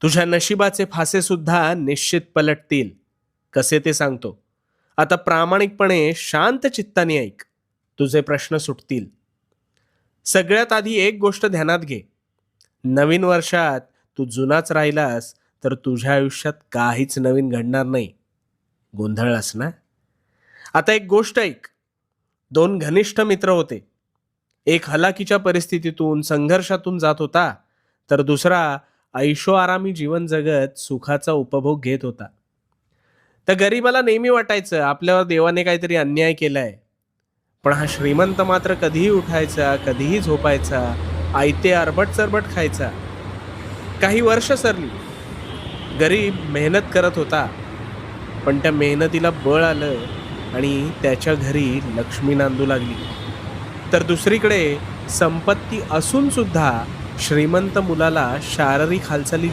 तुझ्या नशिबाचे फासे सुद्धा निश्चित पलटतील. कसे ते सांगतो. आता प्रामाणिकपणे शांत चित्ताने ऐक. तुझे प्रश्न सुटतील. सगळ्यात आधी एक गोष्ट ध्यानात घे. नवीन वर्षात तू जुनाच राहिलास तर तुझ्या आयुष्यात काहीच नवीन घडणार नाही. गोंधळलास ना? आता एक गोष्ट ऐक. दोन घनिष्ठ मित्र होते. एक हलाखीच्या परिस्थितीतून संघर्षातून जात होता, तर दुसरा ऐशोआरामी जीवन जगत सुखाचा उपभोग घेत होता. त्या गरीबाला नेहमी वाटायचं आपल्यावर देवाने काहीतरी अन्याय केलाय. पण हा श्रीमंत मात्र कधीही उठायचा, कधीही झोपायचा, आयते अरबट चरबट खायचा. काही वर्ष सरली. गरीब मेहनत करत होता, पण त्या मेहनतीला बळ आलं आणि त्याच्या घरी लक्ष्मी नांदू लागली. तर दुसरीकडे संपत्ती असून सुद्धा श्रीमंत मुलाला शारीरिक हालचाली